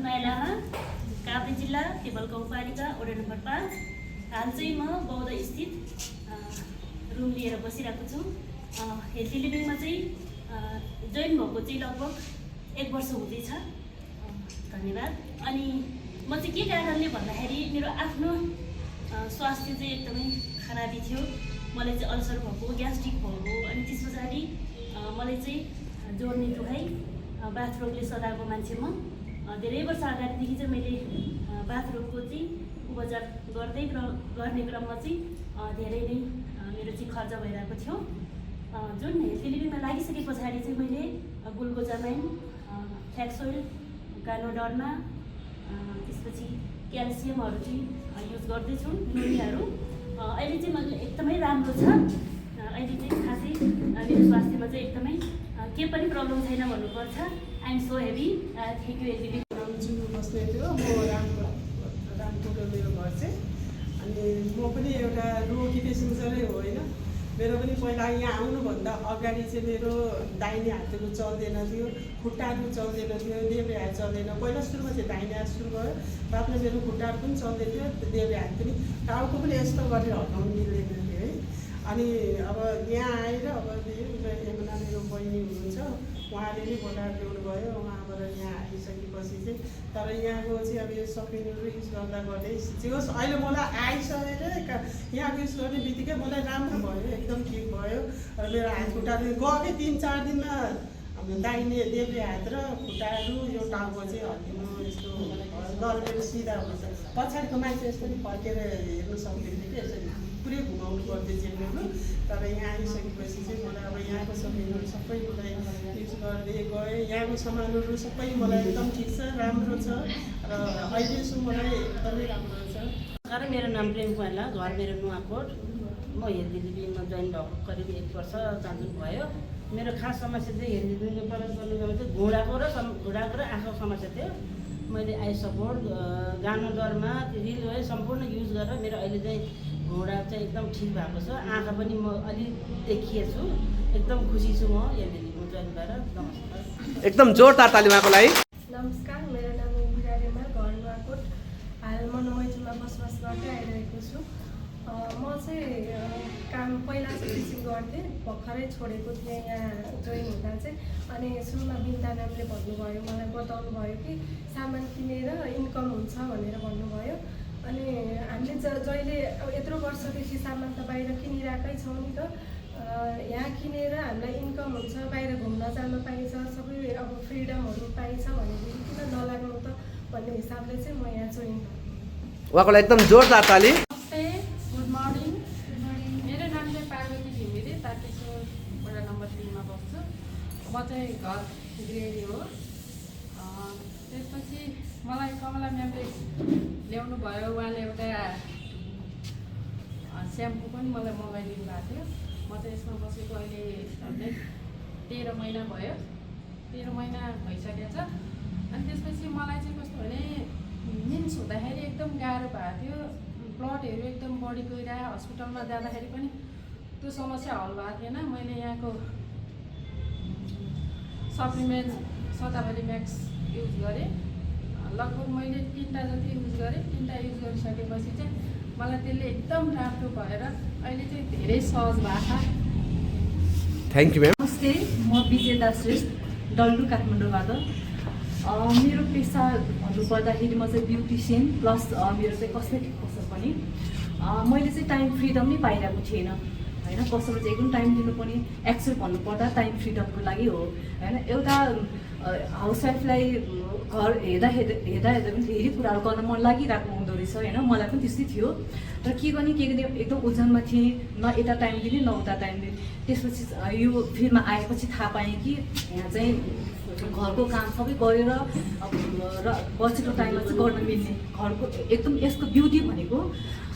माइलामा काभ्रे जिल्ला टेबल गाउँपालिका वडा नम्बर 5। हाल चाहिँ म बौद्ध स्थित रुम लिएर बसिरहेको छु। हेल्थ लिभिङमा चाहिँ जोइन भएको चाहिँ लगभग 1 वर्ष हुँदैछ। धन्यवाद। अनि म चाहिँ के कारणले भन्दाखेरि मेरो आफ्नो स्वास्थ्य चाहिँ एकदमै खराबी थियो। मलाई चाहिँ अल्सर भएको, ग्यास्ट्रिक भएको, अनि त्यस पछाडि मलाई चाहिँ जोर्नी दुखाइ, बाथरोगले सताएको मान्छे म। धेरै वर्ष अगाडिदेखि चाहिँ मैले बाथरोगको चाहिँ उपचार गर्ने क्रममा चाहिँ धेरै नै मेरो चाहिँ खर्च भइरहेको थियो। जुन हेल्थ लिभिङमा लागिसके पछाडि चाहिँ मैले ग्लुकोजामाइन, फ्ल्याक्सोइल, गानोडर्मा, त्यसपछि क्याल्सियमहरू चाहिँ युज गर्दैछु, नुनियाहरू। अहिले चाहिँ मैले एकदमै राम्रो छ। अहिले चाहिँ खासै मेरो स्वास्थ्यमा चाहिँ एकदमै के पनि प्रब्लम छैन भन्नुपर्छ। I am so heavy. Thank you LB. जुन बस्ने थियो म रामकोट मेरो घर चाहिँ। अनि म पनि एउटा रोगी पेसेन्जरै हो होइन। मेरो पनि पहिला यहाँ आउनुभन्दा अगाडि चाहिँ मेरो दाहिने हातहरू चल्दैन थियो, खुट्टाहरू चल्दैन थियो, देब्रे हात चल्दैन। पहिला सुरुमा चाहिँ दाहिने हात सुरु भयो, बादमा मेरो खुट्टाहरू पनि चल्दैन थियो, देब्रे हात पनि, टाउको पनि यस्तो गरेर हटाउनु मिल्दैन थियो है। अनि अब यहाँ आएर अब यमुना मेरो बहिनी हुनुहुन्छ, उहाँले नै बोलाएर ल्याउनु भयो। उहाँबाट यहाँ आइसकेपछि चाहिँ तर यहाँको चाहिँ अब यो सप्लिमेन्टहरू युज गर्दै जे होस् अहिले मलाई आइसकेर यहाँको युज गर्ने बित्तिकै मलाई राम्रो भयो, एकदम ठिक भयो। र मेरो हात खुट्टाले गएकै 3-4 दिनमा दाहिने देब्रे हात र खुट्टाहरू यो टाउको चाहिँ हल्लिनु यस्तो लडेर सिधा हुन्छ। पछाडिको मान्छे यस्तो नि फर्केर हेर्नु सक्दैन कि यसरी पुरै घुमाउनु पर्थ्यो जेलहरू। तर यहाँ आइसकेपछि चाहिँ मलाई अब यहाँको सप्लिमेन्टहरू सबै मलाई युज गर्दै गएँ। यहाँको सामानहरू सबै मलाई एकदम ठिक छ, राम्रो छ र अहिलेसम्म मलाई एकदमै राम्रो छ। मेरो नाम प्रेम पहिला, घर मेरो नुवाकोट। म हेल्थ लिभिङमा जोइन भएको करिब 1 वर्ष चाँदो भयो। मेरो खास समस्या चाहिँ हेल्थ लिभिङको प्रयोग गर्नुको चाहिँ घुँडाको र आँखाको समस्या थियो। मैले I support, Ganoderma, reel oil सम्पूर्ण युज गरेर मेरो अहिले चाहिँ घुँडा चाहिँ एकदम ठिक भएको छ। आँखा पनि म अलि देखिएछु। एकदम खुसी छु म हेल्थ लिभिङमा जोइन गरेर। नमस्कार। एकदम जोरदार ताली उहाँको लागि। नमस्कार, मेरो नाम इन्दिरा रेमा, घर नुवाकोट। हाल म नमैजुमा बसोबास गर्दै आइरहेको छु। म चाहिँ काम पहिला चाहिँ टिचिङ गर्थेँ, भर्खरै छोडेको थिएँ यहाँ जोइन हुँदा चाहिँ। अनि सुरुमा बिन्दा म्यामले भन्नुभयो, मलाई बताउनु भयो कि सामान किनेर इन्कम हुन्छ भनेर भन्नुभयो। अनि हामीले जहिले यत्रो वर्षदेखि सामान त बाहिर किनिरहेकै छौँ नि त, यहाँ किनेर हामीलाई इन्कम हुन्छ, बाहिर घुम्न जान पाइन्छ, सबै अब फ्रिडमहरू पाइन्छ भनेदेखि किन नलाग्नु त भन्ने हिसाबले चाहिँ म यहाँ जोइन गरेँ। उहाँको लागि एकदम जोरदार ताली। Good morning. मेरो नाम चाहिँ पार्वती घिमिरे, ताकेश्वर वडा नम्बर 3 मा बस्छु। म चाहिँ घर गृहिणी हो। त्यसपछि मलाई कमला म्यामले ल्याउनु भयो। उहाँले एउटा स्याम्पू पनि मलाई मगाइदिनु भएको थियो। म चाहिँ यसमा बसेको अहिले झन्डै 13 महिना भयो, 13 महिना भइसकेको छ। अनि त्यसपछि मलाई चाहिँ कस्तो भने मिन्स हुँदाखेरि एकदम गाह्रो भएको थियो। ब्लडहरू एकदम बढी गइरह्यो। हस्पिटलमा जाँदाखेरि पनि त्यो समस्या हल भएको थिएन। मैले यहाँको सप्लिमेन्ट शतावरी म्याक्स युज गरेँ। लगभग मैले 3टा जति युज गरेँ। 3टा युज गरिसकेपछि चाहिँ मलाई त्यसले एकदम राम्रो भएर अहिले चाहिँ धेरै सहज भएको छ। Thank you ma'am. नमस्ते, म विजेता श्रेष्ठ, डल्लु काठमाडौँबाट। मेरो पेसा भन्नुपर्दाखेरि म चाहिँ ब्युटिसियन प्लस मेरो चाहिँ कस्मेटिक पसल पनि। मैले चाहिँ टाइम फ्रिडम नै पाइरहेको थिएन होइन। कस्टमर चाहिँ एकदम टाइम दिनुपर्ने, एक्चुअल भन्नुपर्दा टाइम फ्रिडमको लागि हो होइन। एउटा हाउसवाइफलाई घर हेर्दा पनि धेरै कुराहरू गर्न मन लागिरहेको हुँदो रहेछ होइन। मलाई पनि त्यस्तै थियो। तर के गर्ने एकदम ओजनमा थिएँ, न यता टाइम दिने न उता टाइम दिने। त्यसपछि यो फिल्डमा आएपछि थाहा पाएँ कि यहाँ चाहिँ घरको काम सबै गरेर र बचेको टाइममा चाहिँ गर्न मिल्ने। घरको एकदम यसको ब्युटी भनेको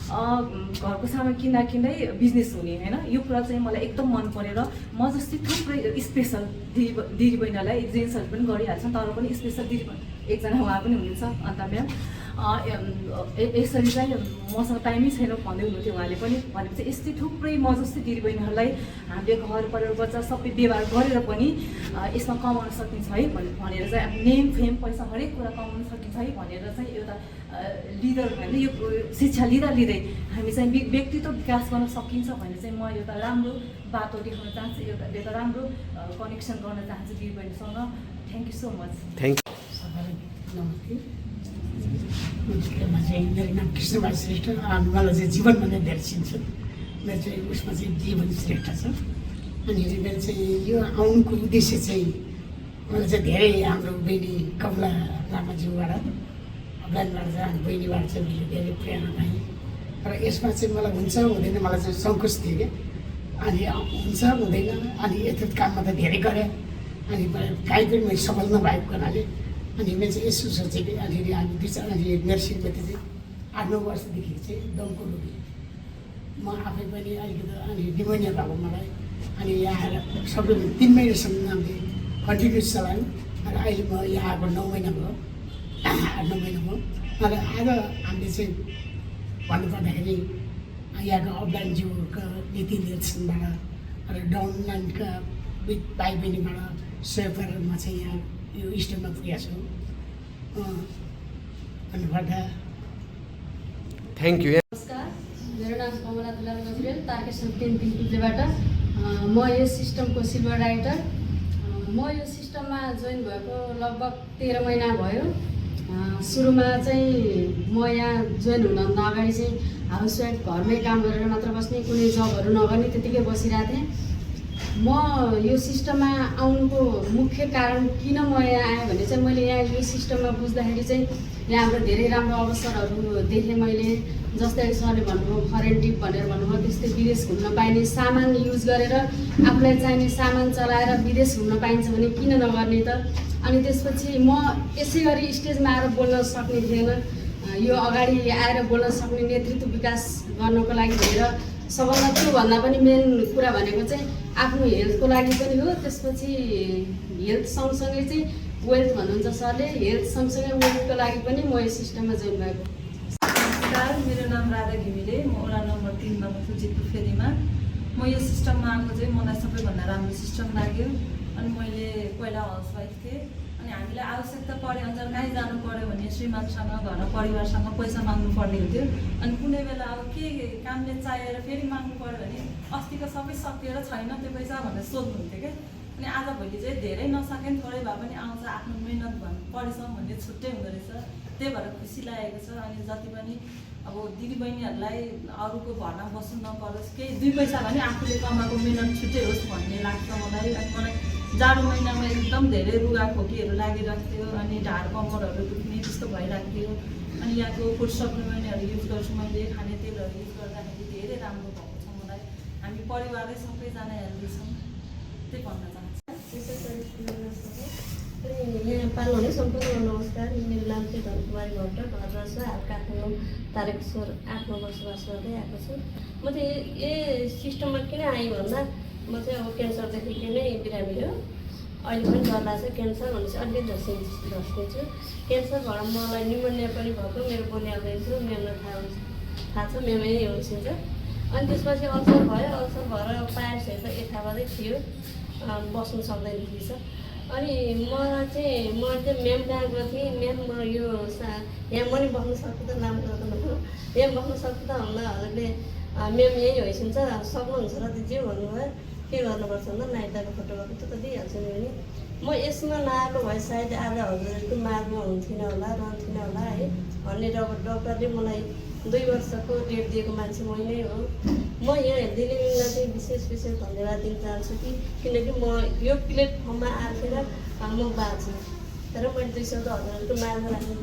घरको सामान किन्दै बिजनेस हुने होइन। यो कुरा चाहिँ मलाई एकदम मन परेर म जस्तै थुप्रै स्पेसल दिदी बहिनीलाई जेन्ट्सहरू पनि गरिहाल्छन्, तर पनि स्पेसल दिदी एकजना उहाँ पनि हुनुहुन्छ अन्त म्याम। यसरी चाहिँ मसँग टाइमै छैन भन्दै हुनुहुन्थ्यो उहाँले पनि। भनेपछि यस्तै थुप्रै म जस्तै दिदीबहिनीहरूलाई हामीले घर परिवार बच्चा सबै व्यवहार गरेर पनि यसमा कमाउन सकिन्छ है भनेर चाहिँ अब नेम फेम पैसा हरेक कुरा कमाउन सकिन्छ है भनेर चाहिँ एउटा लिडर होइन यो शिक्षा लिँदै हामी चाहिँ व्यक्तित्व विकास गर्न सकिन्छ भनेर चाहिँ म एउटा राम्रो बाटो देखाउन चाहन्छु, एउटा राम्रो कनेक्सन गर्न चाहन्छु दिदीबहिनीसँग। Thank you so much. Thank नमस्ते। चाहिँ मेरो नाम कृष्णबहादुर श्रेष्ठ। मलाई चाहिँ जीवन भन्दा धेरै चिन्छ। मेरो चाहिँ उसमा चाहिँ जीवन श्रेष्ठ छ। अनि मेरो चाहिँ यो आउनुको उद्देश्य चाहिँ मलाई चाहिँ धेरै हाम्रो बहिनी कमला लामाज्यूबाट अफलाइनबाट चाहिँ हाम्रो बहिनीबाट चाहिँ मैले धेरै प्रेरणा पाएँ। र यसमा चाहिँ मलाई हुन्छ हुँदैन मलाई चाहिँ सङ्कोच थियो क्या। अनि हुन्छ हुँदैन अनि यथार्थ काममा त धेरै गरेँ। अनि काहीँ पनि मैले सफल नभएको हुनाले अनि मैले चाहिँ यसो सोचेँ कि अनि हामी अनि मेरो श्रीमती चाहिँ 8-9 वर्षदेखि चाहिँ दमको रोगी। म आफै पनि अलिकति अनि निमोनिया भएको मलाई। अनि यहाँ आएर सबैले 3 महिनासम्म हामीले कन्टिन्युस चलायौँ। र अहिले म यहाँ आएको 9 महिना भयो, 8-9 महिना भयो। र आज हामीले चाहिँ भन्नुपर्दाखेरि यहाँको अफलाइनज्यूको नीति निर्देशनबाट र डाउनलाइनका भाइ बहिनीबाट सहयोग गरेर म चाहिँ यहाँ यो स्टेजमा पुगेको छु। भन्नुपर्दा थ्याङ्क यू। नमस्कार, मेरो नाम कमला दुलाल गजरेल, तारकेश्वर 3 पिलबाट। म यो सिस्टमको सिल्भर राइटर। म यो सिस्टममा जोइन भएको लगभग 13 महिना भयो। सुरुमा चाहिँ म यहाँ जोइन हुनुभन्दा अगाडि चाहिँ हाउसवाइफ घरमै काम गरेर मात्र बस्ने, कुनै जबहरू नगर्ने, त्यतिकै बसिरहेको थिएँ। म यो सिस्टममा आउनुको मुख्य कारण किन म यहाँ आएँ भने चाहिँ मैले यहाँ यो सिस्टममा बुझ्दाखेरि चाहिँ यहाँ हाम्रो धेरै राम्रो अवसरहरू देखेँ मैले। जस्तै सरले भन्नुभयो फरेन ट्रिप भनेर भन्नुभयो, त्यस्तै विदेश घुम्न पाइने, सामान युज गरेर आफूलाई चाहिने सामान चलाएर विदेश घुम्न पाइन्छ भने किन नगर्ने त। अनि त्यसपछि म यसै गरी स्टेजमा आएर बोल्न सक्ने थिएन। यो अगाडि आएर बोल्न सक्ने नेतृत्व विकास गर्नको लागि भनेर सबभन्दा त्योभन्दा पनि मेन कुरा भनेको चाहिँ आफ्नो हेल्थको लागि पनि हो। त्यसपछि हेल्थ सँगसँगै चाहिँ वेल्थ भन्नुहुन्छ सरले, हेल्थ सँगसँगै वेल्थको लागि पनि म यो सिस्टममा जोइन भएको। नमस्कार, मेरो नाम राधा घिमिरे। म वडा नम्बर 3 मा बस्छु, जितपुर फेदीमा। म यो सिस्टममा आएको चाहिँ मलाई सबैभन्दा राम्रो सिस्टम लाग्यो। अनि मैले पहिला हाउसवाइफ थिएँ। अनि हामीलाई आवश्यकता परे अनुसार कहीँ जानु पऱ्यो भने श्रीमानसँग घर परिवारसँग पैसा माग्नु पर्ने हुन्थ्यो। अनि कुनै बेला अब के कामले चाहिएर फेरि माग्नु पऱ्यो भने अस्तिको सबै सकिएर छैन त्यो पैसा भनेर सोध्नुहुन्थ्यो क्या। अनि आजभोलि चाहिँ धेरै नसके पनि थोरै भए पनि आउँछ, आफ्नो मिहिनेत परिश्रम भन्ने छुट्टै हुँदो रहेछ। त्यही भएर खुसी लागेको छ। अनि जति पनि अब दिदीबहिनीहरूलाई अरूको भरमा बस्नु नपरोस्, केही 2 पैसा भने आफूले कमाएको मिहिनेत छुट्टै होस् भन्ने लाग्छ मलाई। अनि मलाई जाडो महिनामा एकदम धेरै रुगाखोकीहरू लागिरहेको थियो। अनि ढाड कम्मरहरू दुख्ने त्यस्तो भइरहेको थियो। अनि यहाँको फुड सप्लिमेन्टहरू युज गर्छु मैले, खाने तेलहरू युज गर्दाखेरि धेरै राम्रो भएको छ मलाई। हामी परिवारै सबैजना हेल्दी छौँ, त्यही भन्न चाहन्छु। यहाँ पाल्नुहुने सम्पूर्ण नमस्कार। मेरो नाम चाहिँ धनकुमारी भट्ट, घर बस्छु, हाल काठमाडौँ तारकेश्वर 8 बसोबास गर्दै आएको छु। म चाहिँ यो सिस्टममा किन आएँ भन्दा म चाहिँ अब क्यान्सरदेखि नै बिरामी हो। अहिले पनि डर लाग्छ क्यान्सर भनेपछि अलिकति झस्किन्छु। क्यान्सरबाट मलाई निमोनिया पनि भएको, मेरो बोली आउँदैछु, मेरोलाई थाहा छ, मेरोमै हुन्छिन्छ। अनि त्यसपछि अल्सर भयो, अल्सर भएर पायसहरू त यथावतै थियो, बस्नु सक्दैन थिएछ। अनि मलाई चाहिँ म्याम कहाँ गएको थिएँ। म्याम म यो यहाँ पनि बस्नु सक्छु त, नाम गर्नु यहाँ बस्नु सक्छु त भन्दा हजुरले म्याम यहीँ होइसिन्छ, सक्नुहुन्छ र दिदी भन्नुभयो। के गर्नुपर्छ भन्दा नाइटाको फोटोकपी त दिइहाल्छु नि भने म यसमा नआएको भए सायद आज हजुरहरूको मार्गमा हुन्थिनँ होला, रहन्थिनँ होला है भन्ने डक्टरले मलाई 2 वर्षको डेट दिएको मान्छे मै नै हो। म यहाँ हेल्दी लिभिङलाई चाहिँ विशेष धन्यवाद दिन चाहन्छु किनकि म यो प्लेटफर्ममा आएर म बाँच्छु। तर मैले 200 त हजुरहरूको मार्गमा राख्नु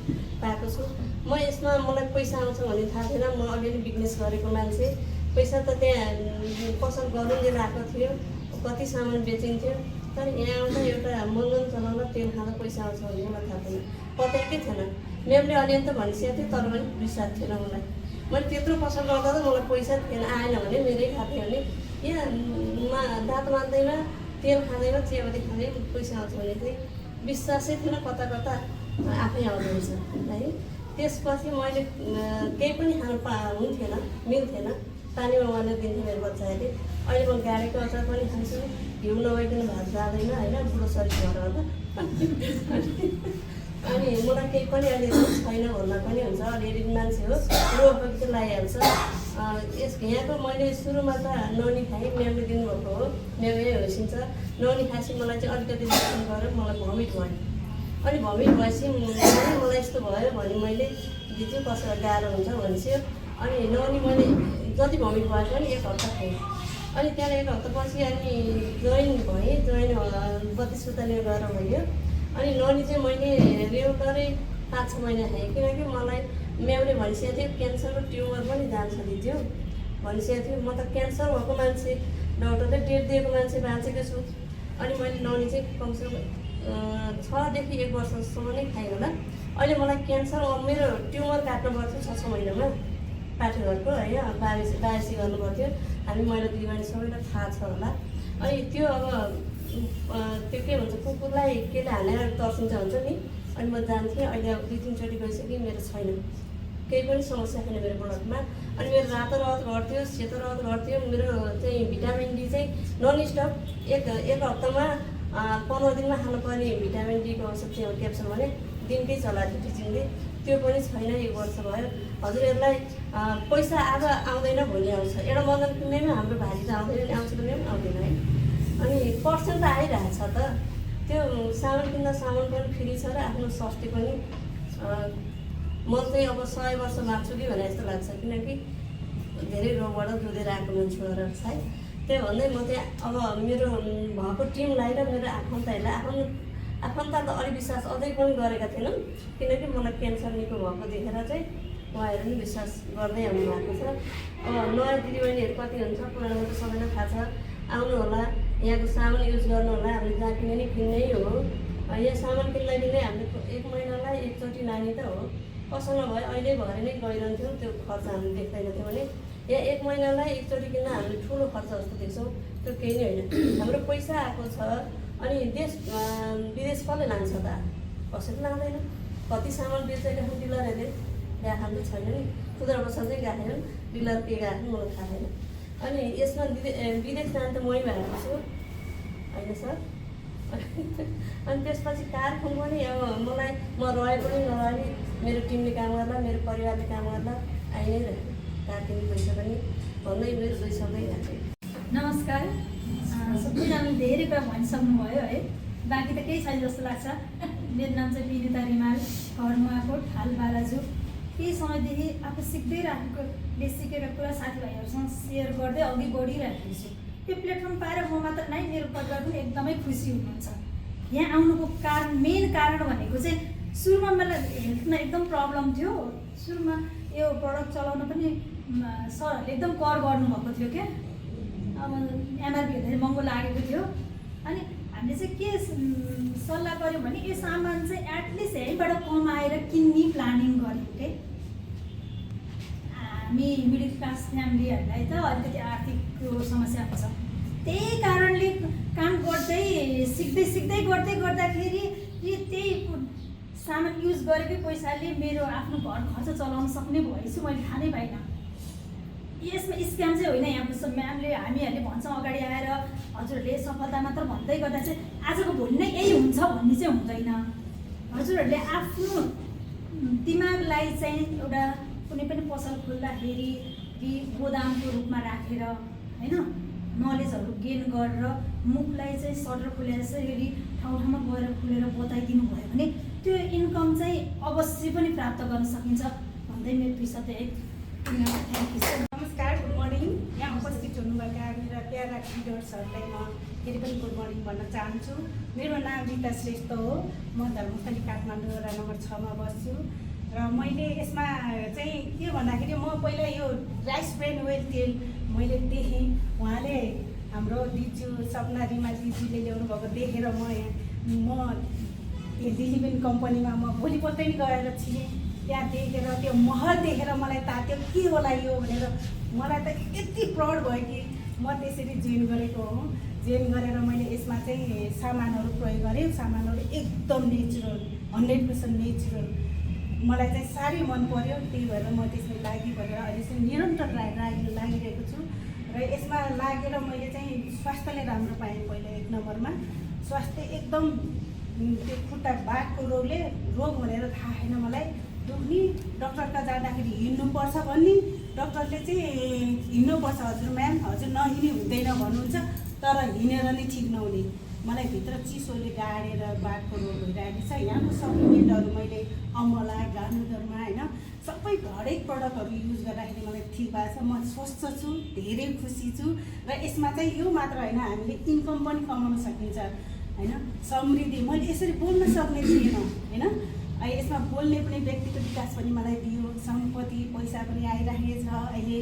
पाएको छु। म यसमा मलाई पैसा आउँछ भन्ने थाहा थिएन। म अलिअलि बिजनेस गरेको मान्छे, पैसा त त्यहाँ पसल गरुन्जेल आएको थियो, कति सामान बेचिन्थ्यो। तर यहाँ आउँदा एउटा मन्दन चलाउँदा तेल खाँदा पैसा आउँछ भन्ने मलाई थाहा थिएन, पत्याएकै थिएन। म्यामले अलिअलि त भनिसकेको थियो तर पनि विश्वास थिएन मलाई। मैले त्यत्रो पसल गर्दा त मलाई पैसा थिएन, आएन भने मेरै खाएको थियो भने यहाँ दाँत मान्दैन, तेल खाँदैन, चियापत्ती खाँदैन पैसा आउँछ भने चाहिँ विश्वासै थिएन। कता आफै आउँदो रहेछ है। त्यसपछि मैले केही पनि खानु हुन्थेन, मिल्थेन। पानीमा उहाँले दिन्थ्यो मेरो बच्चाहरूले। अहिले म गाडीको अचार पनि खान्छु, हिउँ नभइकन भात जाँदैन होइन, बुढो शरीर भएर होला। अनि मलाई केही पनि अहिले छैन भन्दा पनि हुन्छ, अलिअलि मान्छे हो, रोगपछि चाहिँ लगाइहाल्छ। यहाँको मैले सुरुमा त नौनी खाएँ, म्यामले दिनुभएको हो, म्याम यही होइसिन्छ। नौनी खाएपछि मलाई चाहिँ अलिकति दर्शन गरेर मलाई भमिट भयो। अनि भमिट भएपछि मलाई यस्तो भयो भने मैले दिदी कसैलाई गाह्रो हुन्छ भन्छ। अनि नौनी मैले जति भमिट भए पनि 1 हप्ता खाएँ। अनि त्यहाँबाट 1 हप्तापछि अनि जोइन भएँ, जोइन 32 सुताले गएर भयो। अनि नौनी चाहिँ मैले रेगुलरै 5-6 महिना खाएँ, किनकि मलाई म्यामले भनिसकेको थियो क्यान्सरको ट्युमर पनि जान्छ दिदी भनिसकेको थियो। म त क्यान्सर भएको मान्छे, डक्टरले डेट दिएको मान्छे बाँचेको छु। अनि मैले नौनी चाहिँ कमसेकम 6 देखि 1 वर्षसम्म नै खाएँ होला। अहिले मलाई क्यान्सर मेरो ट्युमर काट्नु पर्थ्यो 6-6 महिनामा, पाठेघरको है बायोप्सी गर्नु पर्थ्यो। हामी महिला दिदीबहिनी सबैलाई थाहा छ होला। अनि त्यो अब त्यो के भन्छ, कुकुरलाई केले हालेर तर्सिन्छ हुन्छ नि। अनि म जान्थेँ, अहिले अब 2-3 चोटि गइसकेँ, मेरो छैन, केही पनि समस्या छैन मेरो ब्लडमा। अनि मेरो रातो रगत घट्थ्यो, सेतो रगत घट्थ्यो। मेरो चाहिँ भिटामिन डी चाहिँ नन स्टप एक हप्तामा 15 दिनमा खानुपर्ने भिटामिन डीको औषध चाहिँ क्याप्सुल भने दिनकै चलाएको टिचिङले, त्यो पनि छैन। 1 वर्ष भयो। हजुरहरूलाई पैसा आज आउँदैन भोलि आउँछ, एउटा मदन किन्दैमा हाम्रो भाजी त आउँदैन नि, आउँछ भने पनि आउँदैन है। अनि पर्सेन्ट त आइरहेछ त, त्यो सामान किन्दा सामान पनि फ्री छ र आफ्नो स्वास्थ्य पनि। म चाहिँ अब 100 वर्ष बाँच्छु कि भने जस्तो लाग्छ, किनकि धेरै रोगबाट जोडेर आएको मान्छे भएर सायद। त्यही भन्दै म चाहिँ अब मेरो भएको टिमलाई र मेरो आफन्तहरूलाई आफन्त त अलिक विश्वास अझै पनि गरेका थिएनन्, किनकि मलाई क्यान्सर निको भएको देखेर चाहिँ उहाँहरू पनि विश्वास गर्दै आउनु भएको छ। अब नयाँ दिदीबहिनीहरू कति हुन्छ पुरानो त सबैलाई थाहा छ, आउनु होला, यहाँको सामान युज गर्नु होला। हामीले जहाँ किने नि किन्नै हो, यहाँ सामान किन्दै हामीले 1 महिनालाई एकचोटि नानी त हो, पसलमा भयो अहिले भएर नै गइरहन्थ्यौँ। त्यो खर्च हामीले देख्दैनथ्यौँ भने यहाँ 1 महिनालाई एकचोटि किन्दा हामीले ठुलो खर्च जस्तो देख्छौँ, त्यो केही नै होइन। हाम्रो पैसा आएको छ, अनि विदेश कसले लान्छ त, कसैले लाँदैन। कति सामान बेचेका छन् डिलरहरूले, गाखान त छैन नि, खुद्रा बजार चाहिँ गाखेनन्, डिलर के गाखेन मलाई थाहा छैन। अनि यसमा विदेश जान त मै भएको छु होइन सर। अनि त्यसपछि कारखाना पनि अब मलाई म रहे पनि नरहे मेरो टिमले काम गर्ला, मेरो परिवारले काम गर्ला, आइ नै रह्यो। कार किन्ने पैसा पनि भन्दै मेरो 2 सबै राखेँ। नमस्कार, सबैजनाले धेरै कुरा भनिसक्नुभयो है, बाँकी त केही छैन जस्तो लाग्छ। मेरो नाम चाहिँ विनिता रिमाल, घर नुवाकोट, हाल बालाजु। केही समयदेखि आफू सिक्दै राखेकोले सिकेका कुरा साथीभाइहरूसँग सेयर गर्दै अघि बढिराखेको छु। त्यो प्लेटफर्म पाएर म मात्र नै मेरो परिवार पनि एकदमै खुसी हुनुहुन्छ। यहाँ आउनुको मेन कारण भनेको चाहिँ सुरुमा मलाई हेल्थमा एकदम प्रब्लम थियो। सुरुमा यो प्रडक्ट चलाउन पनि सरहरूले एकदम कर गर्नुभएको थियो क्या, अब एमआरपी हेर्दाखेरि महँगो लागेको थियो। अनि हामीले चाहिँ के सल्लाह गऱ्यौँ भने यो सामान चाहिँ एटलिस्ट यहीँबाट कमाएर किन्ने प्लानिङ गऱ्यौँ के। हामी मिडल क्लास फ्यामिलीहरूलाई त अलिकति आर्थिक समस्या हुन्छ, त्यही कारणले काम गर्दै सिक्दै गर्दाखेरि त्यही सामान युज गरेकै पैसाले मेरो आफ्नो घर खर्च चलाउन सक्ने भएछु मैले थाहा नै पाइनँ। यसमा स्क्याम चाहिँ होइन, यहाँ म्यामले हामीहरूले भन्छौँ अगाडि आएर हजुरहरूले सफलता मात्र भन्दै गर्दा चाहिँ आजको भोलि नै यही हुन्छ भन्ने चाहिँ हुँदैन। हजुरहरूले आफ्नो दिमागलाई चाहिँ एउटा कुनै पनि पसल खोल्दाखेरि गोदामको रूपमा राखेर होइन, नलेजहरू गेन गरेर मुखलाई चाहिँ सटर खोलेर यसरी ठाउँ ठाउँमा गएर खोलेर बताइदिनु भयो भने त्यो इन्कम चाहिँ अवश्य पनि प्राप्त गर्न सकिन्छ भन्दै मेरो 2 शब्द थ्याङ्क यू सर। नमस्कार, गुड मर्निङ। यहाँ उपस्थित हुनुभएका मेरा प्यारा लिडर्सहरूलाई म फेरि पनि गुड मर्निङ भन्न चाहन्छु। मेरो नाम रिता श्रेष्ठ हो, म धर्मस्थली काठमाडौँ वडा नम्बर 6 मा बस्छु। र मैले यसमा चाहिँ के भन्दाखेरि म पहिला यो राइस ब्रेन ओइल तेल मैले देखेँ, उहाँले हाम्रो दिजु सपना रिमा दिदीले ल्याउनु भएको देखेर म दिलिबिन कम्पनीमा म भोलिपल्टै गएर थिएँ। त्यहाँ देखेर त्यो महल देखेर मलाई तात्यो के होला यो भनेर, मलाई त यति प्राउड भयो कि म त्यसरी जोइन गरेको हो। जोइन गरेर मैले यसमा चाहिँ सामानहरू प्रयोग गरेँ, सामानहरू एकदम नेचुरल 100% नेचुरल मलाई चाहिँ साह्रै मन पर्यो। त्यही भएर म त्यसमा लागि भनेर अहिले चाहिँ निरन्तर लागिरहेको छु र यसमा लागेर मैले चाहिँ स्वास्थ्यले राम्रो पाएँ। पहिला 1 नम्बरमा स्वास्थ्य एकदम त्यो खुट्टा बाटको रोग भनेर थाहा छैन मलाई। दुख्ने डक्टरका जाँदाखेरि हिँड्नुपर्छ भन्ने, डक्टरले चाहिँ हिँड्नुपर्छ हजुर म्याम, हजुर नहिँड्ने हुँदैन भन्नुहुन्छ, तर हिँडेर नै ठिक नहुने। मलाई भित्र चिसोले गाडेर बाटको रोग भइरहेको छ। यहाँको सप्लिमेन्टहरू मैले अमला गानुदरमा होइन सबै हरेक प्रडक्टहरू युज गर्दाखेरि मलाई ठिक भएको छ। म स्वस्थ छु, धेरै खुसी छु र यसमा चाहिँ यो मात्र होइन, हामीले इन्कम पनि कमाउन सकिन्छ होइन। समृद्धि मैले यसरी बोल्न सक्ने थिएन होइन। यसमा बोल्ने पनि व्यक्तिगत विकास पनि मलाई दियो, सम्पत्ति पैसा पनि आइरहेको छ। अहिले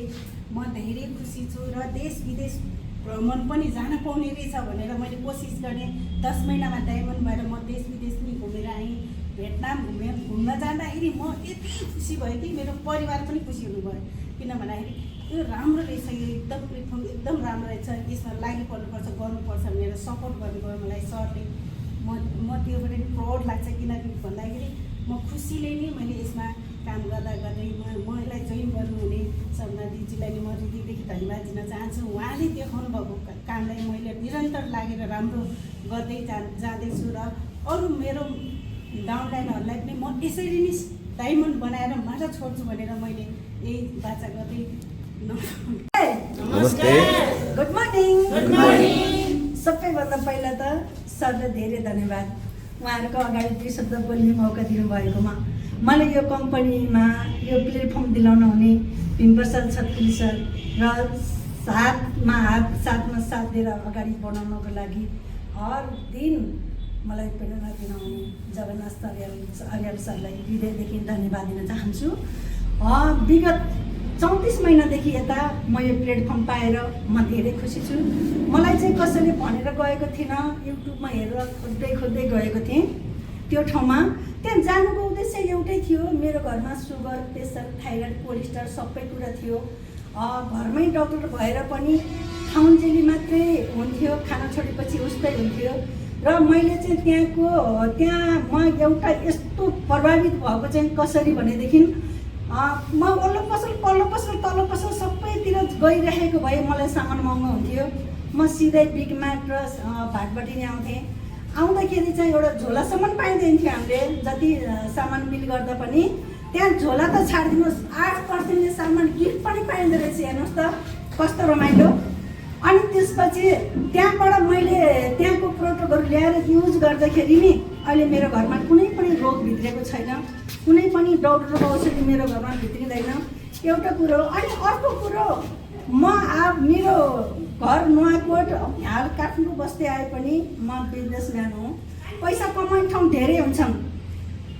म धेरै खुसी छु र देश विदेश भ्रमण पनि जान पाउने रहेछ भनेर मैले कोसिस गरेँ। 10 महिनामा डायमन्ड भएर म देश विदेश पनि घुमेर आएँ। भियतनाम घुम्न जाँदाखेरि म यति खुसी भएँ कि मेरो परिवार पनि खुसी हुनुभयो। किन भन्दाखेरि यो राम्रो रहेछ, यो एकदम प्लेटफर्म एकदम राम्रो रहेछ, यसमा लागि पर्नुपर्छ, गर्नुपर्छ भनेर सपोर्ट गर्नुभयो मलाई सरले। म त्योबाट पनि प्राउड लाग्छ। किनकि भन्दाखेरि म खुसीले नै मैले यसमा काम गर्दा गर्दै मलाई जोइन गर्नुहुने सपना दिदीजीलाई म हृदयदेखि धन्यवाद दिन चाहन्छु। उहाँले देखाउनु भएको कामलाई मैले निरन्तर लागेर राम्रो गर्दै जाँदैछु र अरू मेरो डाउनलाइनहरूलाई पनि म यसरी नै डायमन्ड बनाएर मात्र छोड्छु भनेर मैले यही बाचा गर्दै नमस्ते। Good morning. सबैभन्दा पहिला त सरलाई धेरै धन्यवाद, उहाँहरूको अगाडि 2 शब्द बोल्ने मौका दिनुभएकोमा। मलाई यो कम्पनीमा यो प्लेटफर्म दिलाउन हुने भीमप्रसाद छत्तरी सर र साथमा साथ दिएर अगाडि बढाउनको लागि हर दिन मलाई प्रेरणा दिनुहुने जगन्नाथ अर्याल सरलाई हृदयदेखि धन्यवाद दिन चाहन्छु। विगत 34 महिनादेखि यता म यो प्लेटफर्म पाएर म धेरै खुसी छु। मलाई चाहिँ कसैले भनेर गएको थिएन, युट्युबमा हेरेर खोज्दै गएको थिएँ त्यो ठाउँमा। त्यहाँ जानुको उद्देश्य एउटै थियो, मेरो घरमा सुगर, प्रेसर, थाइरोइड, कोलेस्ट्रोल सबै कुरा थियो। घरमै डक्टर भएर पनि खाउन्जेली मात्रै हुन्थ्यो, खाना छोडेपछि उस्तै हुन्थ्यो। र मैले चाहिँ त्यहाँ म एउटा यस्तो प्रभावित भएको चाहिँ कसरी भनेदेखि म वल्लो पसल पल्लो पसल तल्लो पसल सबैतिर गइरहेको भए मलाई सामान महँगो हुन्थ्यो। म सिधै बिग मार्ट र भाटबटी नै आउँथेँ। आउँदाखेरि चाहिँ एउटा झोलासम्म पाइँदैन थियो हामीले, जति सामान बिल गर्दा पनि। त्यहाँ झोला त छाडिदिनुहोस्, 8% सामान गिफ्ट पनि पाइँदो रहेछ। हेर्नुहोस् त कस्तो रमाइलो। अनि त्यसपछि त्यहाँबाट मैले त्यहाँको प्रोडक्टहरू ल्याएर युज गर्दाखेरि नि अहिले मेरो घरमा कुनै पनि रोग भित्रिएको छैन, कुनै पनि डक्टरको औषधि मेरो घरमा भित्रिँदैन। एउटा कुरो। अनि अर्को कुरो, मेरो घर नुवाकोट हाल काठमाडौँ बस्दै आए पनि म बिजनेसम्यान हो। पैसा कमाउने ठाउँ धेरै हुन्छन्,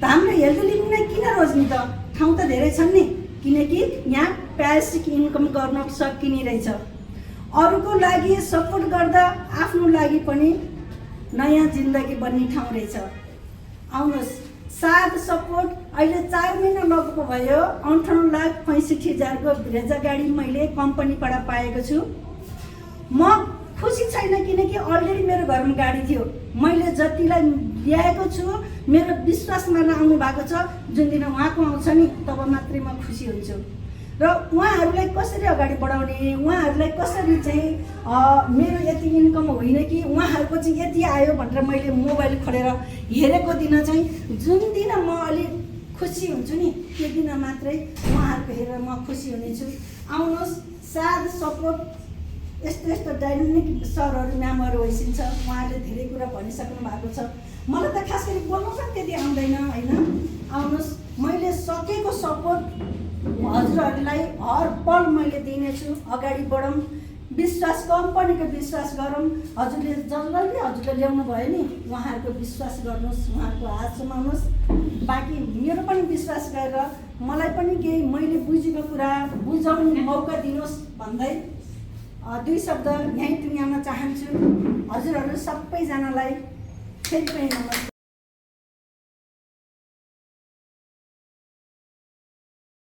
हाम्रो हेल्थ लिभिङलाई किन रोज्ने त? ठाउँ त धेरै छन् नि, किनकि यहाँ प्यासिभ इन्कम गर्न सकिने रहेछ। अरूको लागि सपोर्ट गर्दा आफ्नो लागि पनि नयाँ जिन्दगी बन्ने ठाउँ रहेछ। आउनुहोस्, साथ सपोर्ट। अहिले 4 महिना लगेको भयो। 58,65,000को ब्रेजा गाडी मैले कम्पनीबाट पाएको छु। म खुसी छैन किनकि अलरेडी मेरो घरमा गाडी थियो। मैले जतिलाई ल्याएको छु मेरो विश्वासमा आउनु भएको छ। जुन दिन उहाँको आउँछ नि तब मात्रै म खुसी हुन्छु। र उहाँहरूलाई कसरी अगाडि बढाउने, उहाँहरूलाई कसरी चाहिँ मेरो यति इन्कम होइन कि उहाँहरूको चाहिँ यति आयो भनेर मैले मोबाइल खोलेर हेरेको दिन चाहिँ जुन दिन म अलिक खुसी हुन्छु नि त्यो दिन मात्रै उहाँहरूको हेरेर म खुसी हुनेछु। आउनुहोस्, साथ सपोर्ट। यस्तो डाइनामिक सरहरू म्यामहरू होइसिन्छ, उहाँले धेरै कुरा भनिसक्नु भएको छ। मलाई त खास गरी बोल्नु पनि त्यति आउँदैन होइन। आउनुहोस्, मैले सकेको सपोर्ट हजुरहरूलाई हर पल मैले दिनेछु। अगाडि बढौँ, विश्वास कम्पनीको विश्वास गरौँ। हजुरले हजुरले ल्याउनु भयो नि उहाँहरूको विश्वास गर्नुहोस्, उहाँहरूको हात समाउनुहोस्। बाँकी मेरो पनि विश्वास गरेर मलाई पनि केही मैले बुझेको कुरा बुझाउने मौका दिनुहोस् भन्दै 2 शब्द यहीँ टुङ्ग्याउन चाहन्छु। हजुरहरू सबैजनालाई फेरि पनि नमस्कार।